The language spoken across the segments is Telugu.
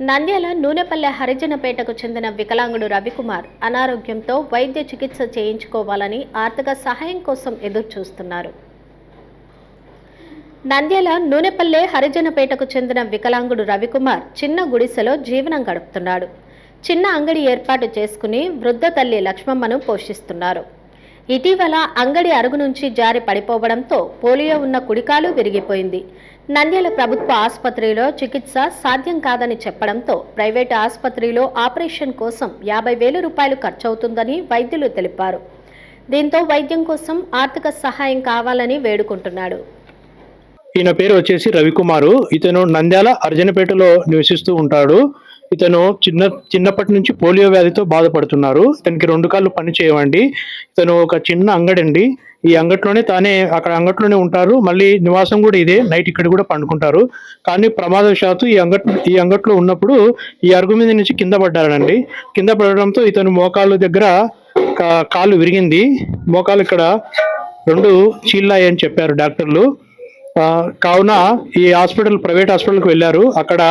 నంద్యాల నూనెపల్లె హరిజనపేటకు చెందిన వికలాంగుడు రవికుమార్ అనారోగ్యంతో వైద్య చికిత్స చేయించుకోవాలని ఆర్థిక సహాయం కోసం ఎదురుచూస్తున్నారు. నంద్యాల నూనెపల్లె హరిజనపేటకు చెందిన వికలాంగుడు రవికుమార్ చిన్న గుడిసెలో జీవనం గడుపుతున్నాడు. చిన్న అంగడి ఏర్పాటు చేసుకుని వృద్ధ తల్లి లక్ష్మమ్మను పోషిస్తున్నారు. ఇటీవల అంగడి అరుగు నుంచి జారి పడిపోవడంతో పోలియో ఉన్న కుడికాలు విరిగిపోయింది. నంద్యాల ప్రభుత్వ ఆసుపత్రిలో చికిత్స సాధ్యం కాదని చెప్పడంతో ప్రైవేటు ఆసుపత్రిలో ఆపరేషన్ కోసం 50,000 రూపాయలు ఖర్చవుతుందని వైద్యులు తెలిపారు. దీంతో వైద్యం కోసం ఆర్థిక సహాయం కావాలని వేడుకుంటున్నాడు. ఈయన పేరు వచ్చేసి రవికుమారు. ఇతను నంద్యాల అర్జనపేటలో నివసిస్తూ ఉంటాడు. ఇతను చిన్నప్పటి నుంచి పోలియో వ్యాధితో బాధపడుతున్నారు. ఇతనికి 2 కాళ్ళు పని చేయవండి. ఇతను ఒక చిన్న అంగడి అండి. ఈ అంగట్లోనే అక్కడ అంగట్లోనే ఉంటారు. మళ్ళీ నివాసం కూడా ఇదే. నైట్ ఇక్కడ కూడా పండుకుంటారు. కానీ ప్రమాదవశాత్తు ఈ అంగట్లో ఉన్నప్పుడు ఈ అరుగు మీద నుంచి కింద పడ్డారండి. కింద పడడంతో ఇతను మోకాలు దగ్గర కాలు విరిగింది. మోకాలు ఇక్కడ 2 చీల్లాయి అని చెప్పారు డాక్టర్లు. కావున ఈ ప్రైవేట్ హాస్పిటల్కి వెళ్ళారు. అక్కడ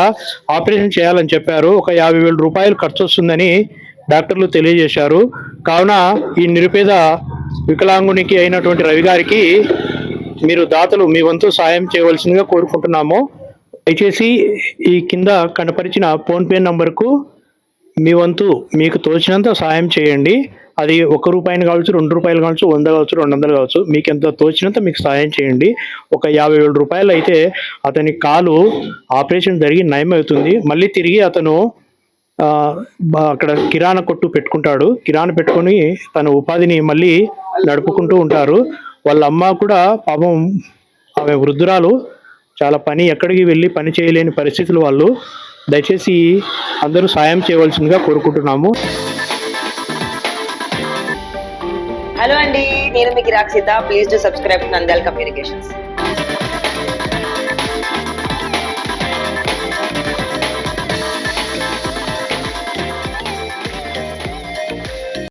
ఆపరేషన్ చేయాలని చెప్పారు. ఒక 50,000 రూపాయలు ఖర్చు వస్తుందని డాక్టర్లు తెలియజేశారు. కావున ఈ నిరుపేద వికలాంగునికి అయినటువంటి రవి గారికి మీరు దాతలు మీ వంతు సాయం చేయవలసిందిగా కోరుకుంటున్నాము. దయచేసి ఈ కింద కనపరిచిన ఫోన్పే నంబర్కు మీ వంతు మీకు తోచినంత సాయం చేయండి. అది 1 రూపాయిని కావచ్చు, 2 రూపాయలు కావచ్చు, 100 కావచ్చు, 200 కావచ్చు, మీకు ఎంత తోచినంత మీకు సాయం చేయండి. ఒక 50,000 రూపాయలు అయితే అతని కాలు ఆపరేషన్ జరిగి నయమవుతుంది. మళ్ళీ తిరిగి అతను అక్కడ కిరాణా కొట్టు పెట్టుకుంటాడు. కిరాణా పెట్టుకొని తన ఉపాధిని మళ్ళీ నడుపుకుంటూ ఉంటారు. వాళ్ళ అమ్మ కూడా పాపం ఆమె వృద్ధురాలు, చాలా ఎక్కడికి వెళ్ళి పని చేయలేని పరిస్థితులు వాళ్ళు. దయచేసి అందరూ సాయం చేయవలసిందిగా కోరుకుంటున్నాము. హలో అండి, నేను మీకు Rakshitha. Please do subscribe to Nandyal communications.